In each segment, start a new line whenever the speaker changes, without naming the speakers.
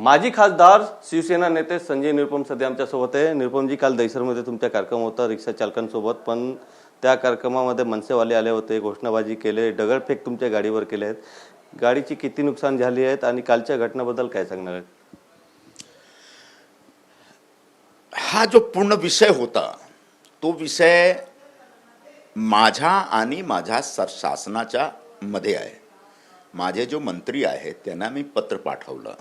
माजी खासदार शिवसेना नेते संजय निरुपम सध्या आमच्यासोबत आहे. निरुपमजी, काल दहिसरमध्ये तुमचा कार्यक्रम होता रिक्षा चालकांसोबत, पण त्या कार्यक्रमामध्ये मनसेवाले आले होते, घोषणाबाजी केले, दगडफेक तुमच्या गाडीवर केले आहेत. गाडीची किती नुकसान झाली आहेत आणि कालच्या घटनेबद्दल काय सांगणार आहेत?
हा जो पूर्ण विषय होता तो विषय माझ्या आणि माझ्या शासनाच्या मध्ये आहे. माझे जो मंत्री आहेत त्यांना मी पत्र पाठवलं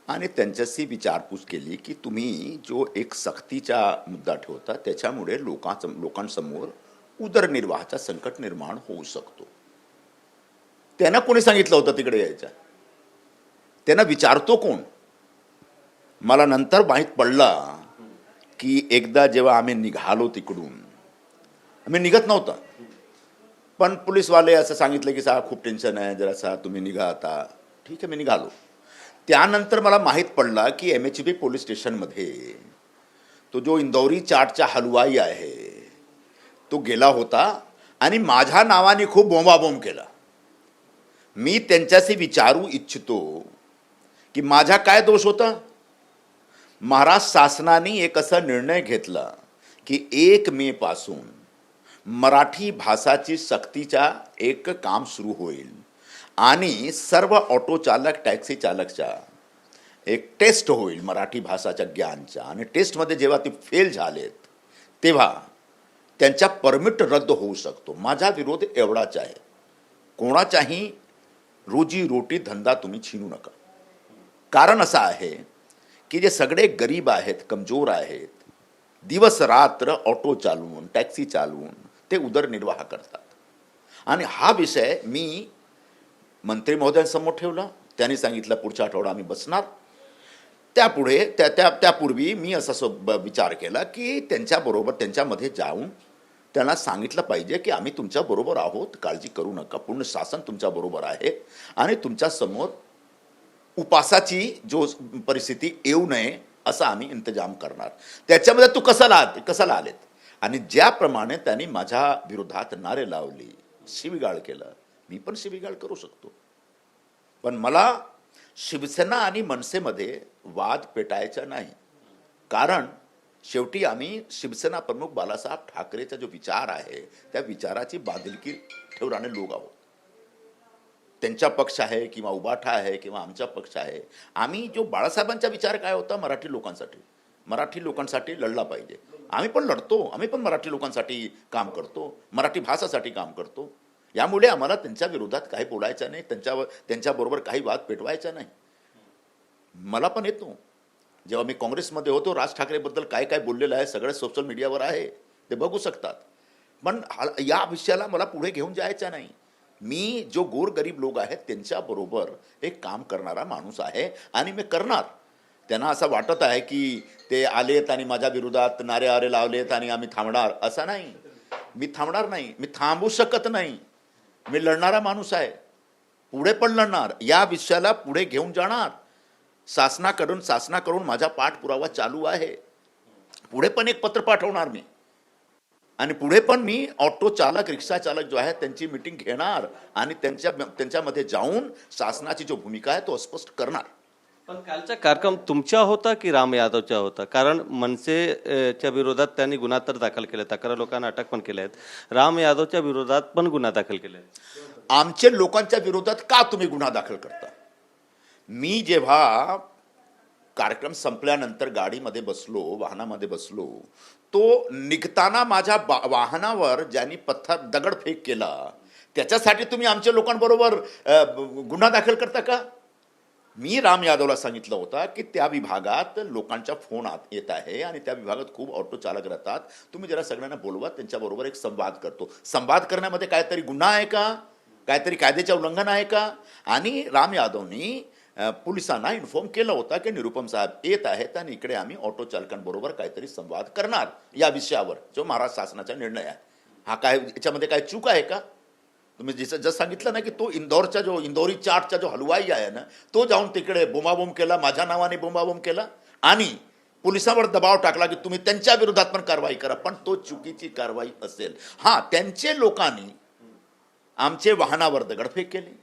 आणि त्यांच्याशी विचारपूस केली की तुम्ही जो एक सक्तीचा मुद्दा ठेवता त्याच्यामुळे लोकांसमोर उदरनिर्वाहाचा संकट निर्माण होऊ शकतो. त्यांना कोणी सांगितलं होतं तिकडे यायचं? त्यांना विचारतो कोण? मला नंतर माहीत पडलं की एकदा जेव्हा आम्ही निघालो तिकडून, आम्ही निघत नव्हतं, पण पोलीसवाले असं सांगितलं की साहेब खूप टेन्शन आहे, जरासा तुम्ही निघा आता. ठीक आहे, मी निघालो. त्यानंतर मला माहीत पडला की MHB पोलीस स्टेशनमध्ये तो जो इंदौरी चाटचा हलवाई आहे तो गेला होता आणि माझ्या नावाने खूप बोंबाबोंब केला. मी त्यांच्याशी विचारू इच्छितो की माझा काय दोष होता? महाराष्ट्र शासनाने एक असा निर्णय घेतला की 1 मे पासून मराठी भाषाची सक्तीचा एक काम सुरू होईल आणि सर्व ऑटो चालक टॅक्सी चालकचा एक टेस्ट होईल मराठी भाषाच्या ज्ञानचा, आणि टेस्टमध्ये जेव्हा ते फेल झालेत तेव्हा त्यांचा परमिट रद्द होऊ शकतो. माझा विरोध एवढाच आहे, कोणाचाही रोजी रोटी धंदा तुम्ही छीनू नका. कारण असं आहे की जे सगळे गरीब आहेत, कमजोर आहेत, दिवस रात्र ऑटो चालवून टॅक्सी चालवून ते उदरनिर्वाह करतात. आणि हा विषय मी मंत्री महोदयांसमोर ठेवला. त्यांनी सांगितलं पुढच्या आठवडा आम्ही बसणार. त्यापुढे त्यापूर्वी मी असा विचार केला की त्यांच्याबरोबर त्यांच्यामध्ये जाऊन त्यांना सांगितलं पाहिजे की आम्ही तुमच्याबरोबर आहोत, काळजी करू नका, पूर्ण शासन तुमच्याबरोबर आहे आणि तुमच्यासमोर उपासाची जो परिस्थिती येऊ नये असा आम्ही इंतजाम करणार. त्याच्यामध्ये तू कसाला आलेत. आणि ज्याप्रमाणे त्यांनी माझ्या विरोधात नारे लावली, शिवीगाळ केलं, मी पण शिवीगाळ करू शकतो. पण मला शिवसेना आणि मनसेमध्ये वाद पेटायचा नाही. कारण शेवटी आम्ही शिवसेना प्रमुख बाळासाहेब ठाकरेचा जो विचार आहे त्या विचाराची बांधिलकी ठेवणारे लोक आहोत. त्यांचा पक्ष आहे किंवा उबाठा आहे किंवा आमचा पक्ष आहे. आम्ही जो बाळासाहेबांचा विचार काय होता, मराठी लोकांसाठी लढला पाहिजे. आम्ही पण लढतो, आम्ही पण मराठी लोकांसाठी काम करतो, मराठी भाषासाठी काम करतो. यामुळे आम्हाला त्यांच्या विरोधात काही बोलायचं नाही, त्यांच्याबरोबर काही वाद पेटवायचा नाही. मला पण येतो, जेव्हा मी काँग्रेसमध्ये होतो राज ठाकरेबद्दल काय काय बोललेलं आहे सगळं सोशल मीडियावर आहे, ते बघू शकतात. पण या विषयाला मला पुढे घेऊन जायचं नाही. मी जो गोरगरीब लोक आहेत त्यांच्याबरोबर एक काम करणारा माणूस आहे आणि मी करणार. त्यांना असं वाटत आहे की ते आलेत आणि माझ्या विरोधात नारे लावलेत आणि आम्ही थांबणार, असं नाही. मी थांबणार नाही, मी थांबू शकत नाही. मी लढणारा माणूस आहे, पुढे पण लढणार, या विषयाला पुढे घेऊन जाणार. शासनाकडून माझा पाठपुरावा चालू आहे. पुढे पण एक पत्र पाठवणार मी आणि पुढे पण मी ऑटो चालक रिक्षा चालक जो आहे त्यांची मीटिंग घेणार आणि त्यांच्यामध्ये जाऊन शासनाची जो भूमिका आहे तो स्पष्ट करणार.
पण कालचा कार्यक्रम तुमचा होता की राम यादवचा होता? कारण मनसेच्या विरोधात त्यांनी गुन्हा तर दाखल केले, 11 लोकांना अटक पण केल्या आहेत. राम यादवच्या विरोधात पण गुन्हा दाखल केले आहेत.
आमचे लोकांच्या विरोधात का तुम्ही गुन्हा दाखल करता? मी जेव्हा कार्यक्रम संपल्यानंतर गाडीमध्ये बसलो, वाहनामध्ये बसलो, तो निघताना माझ्या वाहनावर ज्यांनी दगडफेक केला त्याच्यासाठी तुम्ही आमच्या लोकांबरोबर गुन्हा दाखल करता का? मी राम यादवला सांगितलं होतं की त्या विभागात लोकांच्या फोन येत आहे आणि त्या विभागात खूप ऑटो चालक राहतात, तुम्ही जरा सगळ्यांना बोलवा, त्यांच्याबरोबर एक संवाद करतो. संवाद करण्यामध्ये काहीतरी गुन्हा आहे का? काहीतरी कायद्याचे उल्लंघन आहे का? आणि राम यादवनी पोलिसांना इन्फॉर्म केलं होतं की निरुपम साहेब येत आहेत आणि इकडे आम्ही ऑटो चालकांबरोबर काहीतरी संवाद करणार या विषयावर, जो महाराष्ट्र शासनाचा निर्णय आहे. हा काय याच्यामध्ये काय चूक आहे का? तुम्ही जसं सांगितलं ना की तो इंदौरी चाटचा जो हलवाई आहे ना, तो जाऊन तिकडे बोंबाबोंब केला, माझ्या नावाने बोंबाबोंब केला आणि पोलिसांवर दबाव टाकला की तुम्ही त्यांच्या विरोधात पण कारवाई करा. पण तो चुकीची कारवाई असेल. हां, त्यांचे लोकांनी आमचे वाहनावर दगडफेक केली,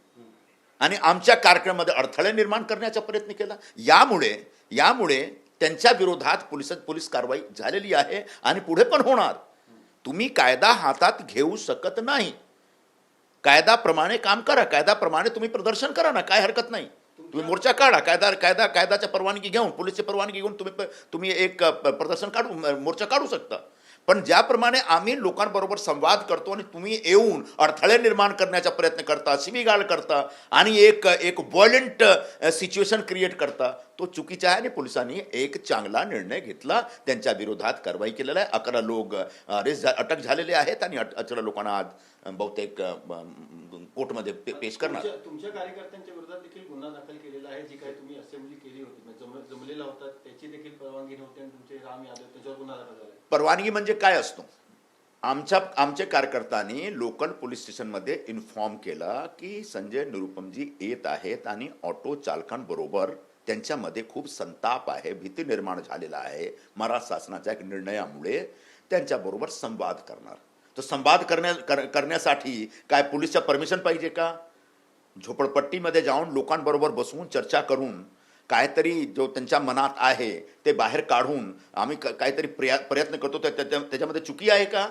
आणि आमच्या कार्यक्रमामध्ये अडथळे निर्माण करण्याचा प्रयत्न केला. यामुळे त्यांच्या विरोधात पोलीस कारवाई झालेली आहे आणि पुढे पण होणार. तुम्ही कायदा हातात घेऊ शकत नाही. कायद्याप्रमाणे काम करा, कायद्याप्रमाणे तुम्ही प्रदर्शन करा ना, काय हरकत नाही. तुम्ही मोर्चा काढा, कायद्याच्या परवानगी घेऊन, पोलीसची परवानगी घेऊन तुम्ही एक प्रदर्शन मोर्चा काढू शकता. पण ज्याप्रमाणे आम्ही लोकांबरोबर संवाद करतो आणि तुम्ही येऊन अडथळे निर्माण करण्याचा प्रयत्न करता, शिवीगाळ करता आणि एक व्हायलेंट सिच्युएशन क्रिएट करता, तो चुकीचा आहे. आणि पोलिसांनी एक चांगला निर्णय घेतला, त्यांच्या विरोधात कारवाई केलेला आहे. 11 लोक अटक झालेले आहेत आणि 18 लोकांना आज बहुतेक कोर्टमध्ये पेश करणार.
तुमच्या कार्यकर्त्यांच्या विरोधात देखील गुन्हा दाखल केलेला आहे. जी काही तुम्ही असेंब्ली केली होती, जमलेला होता, त्याची देखील परवानगी नव्हती आणि तुमचे राम यादव त्याच्यावर गुन्हा दाखल झाला.
परवानगी म्हणजे काय असतो? आमच्या कार्यकर्त्यांनी लोकल पोलीस स्टेशनमध्ये इन्फॉर्म केला की संजय निरुपमजी येत आहेत आणि ऑटो चालकांबरोबर त्यांच्यामध्ये खूप संताप आहे, भीती निर्माण झालेला आहे. महाराष्ट्र शासनाच्या एक निर्णयामुळे त्यांच्याबरोबर संवाद करणार. तो संवाद करण्यासाठी काय पोलीसच्या परमिशन पाहिजे का? झोपडपट्टीमध्ये जाऊन लोकांबरोबर बसवून चर्चा करून काहीतरी जो त्यांच्या मनात आहे ते बाहेर काढून आम्ही काहीतरी प्रयत्न करतो, त्याच्यामध्ये चुकी आहे का?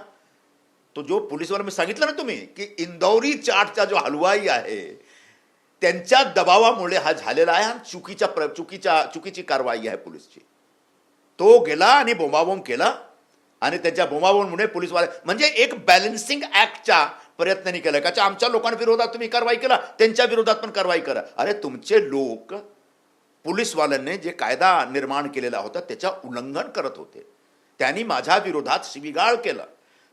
तो जो पोलीसवाला मी सांगितलं ना तुम्ही की इंदौरी चाटचा जो हलवाई आहे त्यांच्या दबावामुळे हा झालेला आहे आणि चुकीची कारवाई आहे पोलीसची. तो गेला आणि बोंबाबोंब केला आणि त्याच्या बोंबाबोंबमुळे पोलीसवाले म्हणजे एक बॅलन्सिंग ऍक्टच्या प्रयत्नाने केला का आमच्या लोकांविरोधात तुम्ही कारवाई केला, त्यांच्या विरोधात पण कारवाई करा. अरे तुमचे लोक पोलीसवाल्यांनी जे कायदा निर्माण केलेला होता त्याच्या उल्लंघन करत होते. त्यांनी माझ्या विरोधात शिवीगाळ केला.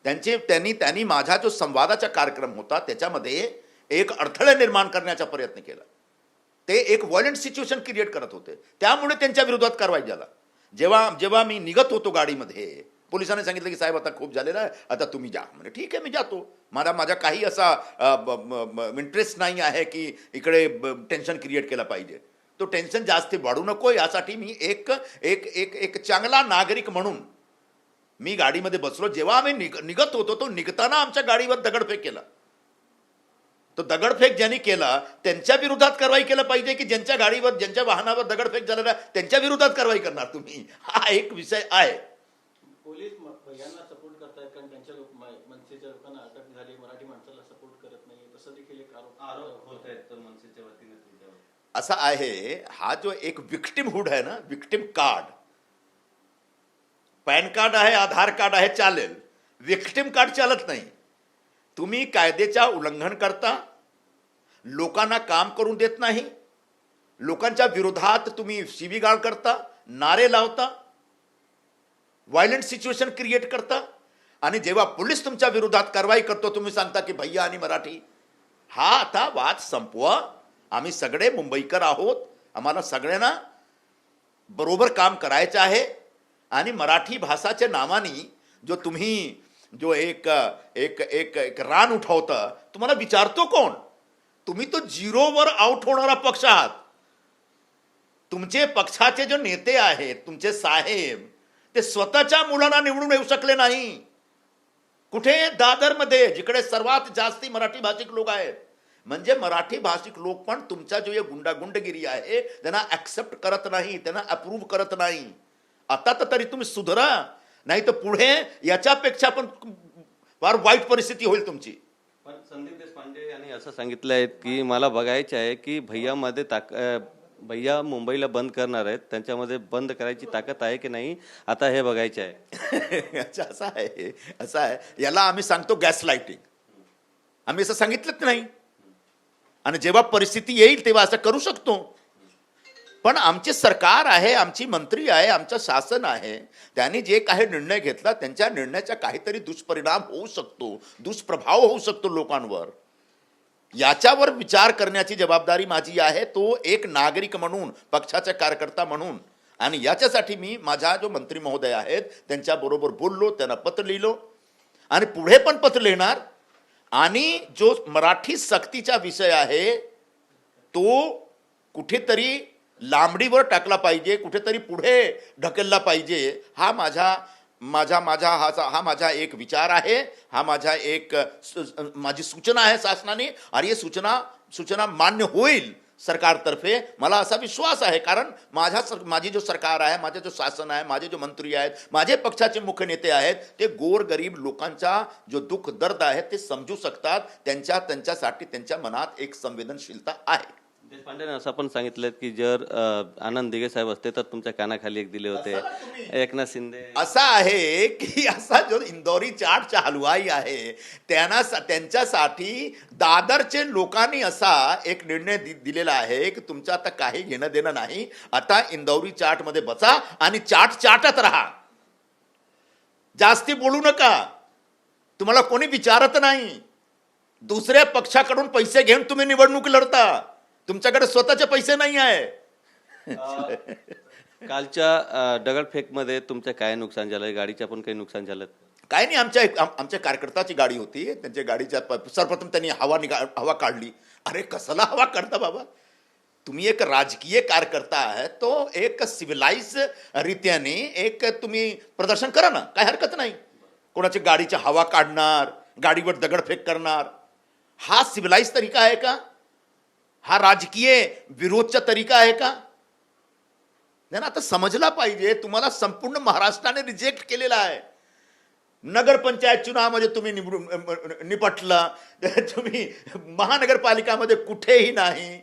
त्यांनी माझा जो संवादाचा कार्यक्रम होता त्याच्यामध्ये एक अडथळे निर्माण करण्याचा प्रयत्न केला. ते एक व्हायलेंट सिच्युएशन क्रिएट करत होते. त्यामुळे त्यांच्या विरोधात कारवाई झाला. जेव्हा मी निघत होतो गाडीमध्ये, पोलिसांनी सांगितलं की साहेब आता खूप झालेलं आहे, आता तुम्ही जा. म्हणजे ठीक आहे, मी जातो. माझा काही असा इंटरेस्ट नाही आहे की इकडे टेन्शन क्रिएट केला पाहिजे. तो टेन्शन जास्त वाढू नको यासाठी मी एक चांगला नागरिक म्हणून मी गाडीमध्ये बसलो. जेव्हा आम्ही निघत होतो तो निघताना आमच्या गाडीवर दगडफेक केला. तो दगडफेक ज्यांनी केला त्यांच्या विरोधात कारवाई केलं पाहिजे की ज्यांच्या गाडीवर ज्यांच्या वाहनावर दगडफेक झालेला त्यांच्या विरोधात कारवाई करणार तुम्ही? हा एक विषय आहे.
पोलीस भैयांना सपोर्ट करतायत कारण त्यांच्या मनसेच्या लोकांना अटक झाली, मराठी माणसाला सपोर्ट करत नाही, तसं देखील एक आरोप होत आहेत मनसेच्या वतीने तुमच्यावर.
असा आहे, हा जो एक विक्टिमहुड आहे ना, विक्टिम कार्ड, पॅन कार्ड आहे, आधार कार्ड आहे, चालेल. विक्टिम कार्ड चालत नाही. तुम्ही कायद्याच्या उल्लंघन करता, लोकांना काम करून देत नाही, लोकांच्या विरोधात तुम्ही शिवीगाळ करता, नारे लावता, व्हायलेंट सिच्युएशन क्रिएट करता आणि जेव्हा पोलीस तुमच्या विरोधात कारवाई करतो तुम्ही सांगता की भैया आणि मराठी. हा आता वाद संपवा. आम्ही सगळे मुंबईकर आहोत, आम्हाला सगळ्यांना बरोबर काम करायचं आहे. आणि मराठी भाषाच्या नावाने जो तुम्ही जो एक रान उठवता, तुम्हाला विचारतो कोण? तुम्ही तो झिरोवर आउट होणारा पक्ष आहात. तुमचे पक्षाचे जे नेते आहेत, तुमचे साहेब, ते स्वतःच्या मुलांना निवडून येऊ शकले नाही. कुठे? दादरमध्ये, जिकडे सर्वात जास्ती मराठी भाषिक लोक आहेत. म्हणजे मराठी भाषिक लोक पण तुमचा जो गुंडगिरी आहे त्यांना ऍक्सेप्ट करत नाही, त्यांना अप्रूव्ह करत नाही. आता तरी तुम्ही सुधरा, नाही तर पुढे याच्यापेक्षा पण फार वाईट परिस्थिती होईल तुमची.
पण संदीप देशपांडे यांनी असं सांगितलं आहे की मला बघायचं आहे की भैया मुंबईला बंद करणार आहेत, त्यांच्यामध्ये बंद करायची ताकद आहे की नाही, आता हे बघायचं आहे.
असं आहे. याला आम्ही सांगतो गॅस लाइटिंग. आम्ही असं सांगितलंच नाही आणि जेव्हा परिस्थिती येईल तेव्हा असं करू शकतो. पण आमचे सरकार आहे, आमची मंत्री आहे, आमचं शासन आहे, त्यांनी जे काही निर्णय घेतला त्यांच्या निर्णयाचा काहीतरी दुष्परिणाम होऊ शकतो, दुष्प्रभाव होऊ शकतो लोकांवर. याच्यावर विचार करण्याची जबाबदारी माझी आहे, तो एक नागरिक म्हणून, पक्षाचा कार्यकर्ता म्हणून. आणि याच्यासाठी मी माझा जो मंत्री महोदय आहेत त्यांच्याबरोबर बोललो, त्यांना पत्र लिहिलो आणि पुढे पण पत्र लिहिणार. आणि जो मराठी सक्तीचा विषय आहे तो कुठेतरी लांबडीवर टाकला पाहिजे, कुठेतरी पुढे ढकलला पाहिजे. हा माझा एक विचार आहे, हा माझी सूचना आहे शासनाने. आणि ही सूचना सूचना मान्य होईल सरकारतर्फे, मला असा विश्वास आहे. कारण माझी जो सरकार आहे, माझे जो शासन आहे, माझे जो मंत्री आहेत, माझे पक्षाचे मुख्य नेते आहेत, ते गोरगरीब लोकांचा जो दुःख दर्द आहे ते समजू शकतात. त्यांच्यासाठी त्यांच्या मनात एक संवेदनशीलता आहे.
देशपांडेने असं पण सांगितलं की जर आनंद दिघे साहेब असते तर तुमच्या कानाखाली एक दिले होते. एकनाथ शिंदे
असा आहे की असा जो इंदौरी चाटचा हलवाई आहे त्यांच्यासाठी दादरचे लोकांनी असा एक निर्णय दिलेला आहे की तुमचं आता काही घेणं देणं नाही, आता इंदौरी चाटमध्ये बसा आणि चाटत राहा, जास्ती बोलू नका, तुम्हाला कोणी विचारत नाही. दुसऱ्या पक्षाकडून पैसे घेऊन तुम्ही निवडणूक लढता, तुमच्याकडे स्वतःचे पैसे नाही आहे.
कालच्या दगडफेकमध्ये तुमचं काय नुकसान झालं? गाडीचं पण काही नुकसान झालं?
काय नाही, आमच्या कार्यकर्त्याची गाडी होती, त्यांच्या गाडीच्या सर्वप्रथम त्यांनी हवा काढली. अरे कसला हवा काढता बाबा, तुम्ही एक राजकीय कार्यकर्ता आहे, तो एक सिव्हिलाइज रीत्याने एक तुम्ही प्रदर्शन करा ना, काय हरकत नाही. कोणाची गाडीची हवा काढणार, गाडीवर दगडफेक करणार, हा सिव्हिलाइज तरीका आहे का? हा राजकीय विरोधचा तरीका आहे का? नाही ना, आता समजला पाहिजे. तुम्हाला संपूर्ण महाराष्ट्राने रिजेक्ट केलेला आहे. नगरपंचायत चुनावामध्ये तुम्ही निपटला, तुम्ही महानगरपालिकामध्ये कुठेही नाही,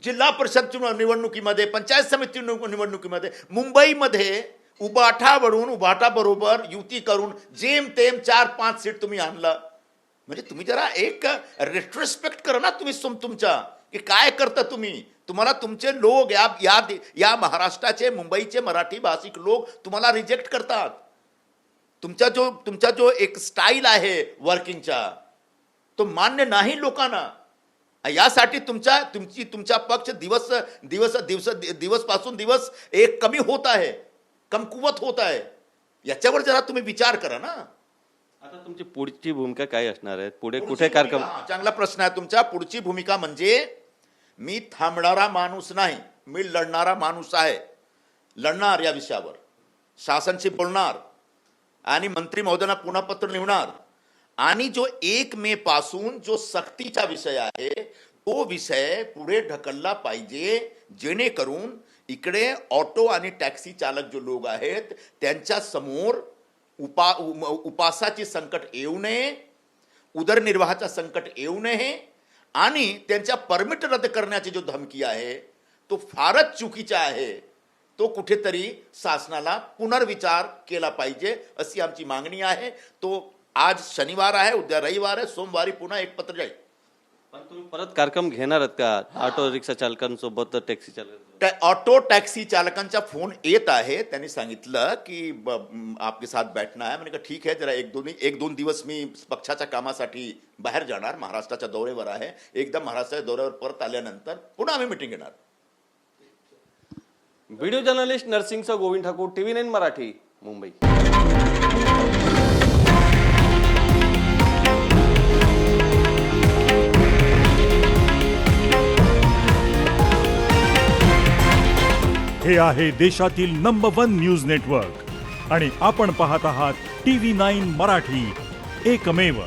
जिल्हा परिषद निवडणुकीमध्ये, पंचायत समिती निवडणुकीमध्ये, मुंबईमध्ये उबाठाबरोबर युती करून जेमतेम 4-5 सीट तुम्ही आणला. म्हणजे तुम्ही जरा एक रेट्रोस्पेक्ट करा ना तुम्ही तुमच्या, की काय करता तुम्ही. तुम्हाला तुमचे लोक या महाराष्ट्राचे, मुंबईचे मराठी भाषिक लोक तुम्हाला रिजेक्ट करतात. तुमचा जो एक स्टाईल आहे वर्किंगचा, तो मान्य नाही लोकांना. यासाठी तुमचा पक्ष दिवस पासून दिवस एक कमी होत आहे, कमकुवत होत आहे. याच्यावर जरा तुम्ही विचार करा ना.
आता तुमची पुढची भूमिका काय असणार आहे? पुढे कुठे कार्यक्रम?
चांगला प्रश्न आहे तुमचा. पुढची भूमिका म्हणजे मी थांबणारा माणूस नाही, मी लढणारा माणूस आहे. लढणार या विषयावर, शासनशी बोलणार आणि मंत्री महोदयांना पुन्हा पत्र लिहणार. आणि जो 1 मे पासून जो सक्तीचा विषय आहे तो विषय पुढे ढकलला पाहिजे, जेणेकरून इकडे ऑटो आणि टॅक्सी चालक जो लोक आहेत त्यांच्या समोर उपासाची संकट येऊ नये, उदरनिर्वाहाचा संकट येऊ नये, आणि त्यांच्या परमिट रद्द करण्याची जो धमकी आहे तो फारच चुकीचा आहे. तो कुठेतरी शासनाला पुनर्विचार केला पाहिजे अशी आमची मागणी आहे. तो आज शनिवार आहे, उद्या रविवार आहे, सोमवारी पुन्हा एक पत्र जाईल.
पण तुम्ही परत कार्यक्रम घेणार आहात का? ऑटो रिक्षा चालकांसोबत, टॅक्सी चालक?
ऑटो टॅक्सी चालकांचा फोन येत आहे. त्यांनी सांगितलं की आपके साथ बैठना है. म्हणजे ठीक आहे, जरा एक दोन दिवस मी पक्षाच्या कामासाठी बाहेर जाणार, महाराष्ट्राच्या दौऱ्यावर आहे. एकदा महाराष्ट्राच्या दौऱ्यावर परत आल्यानंतर पुन्हा आम्ही मिटिंग घेणार.
व्हिडिओ जर्नलिस्ट नरसिंगचा गोविंद ठाकूर, TV9 मराठी, मुंबई.
हे आहे देशातील नंबर 1 न्यूज नेटवर्क आणि आपण पाहत आहात TV9 मराठी, एकमेव.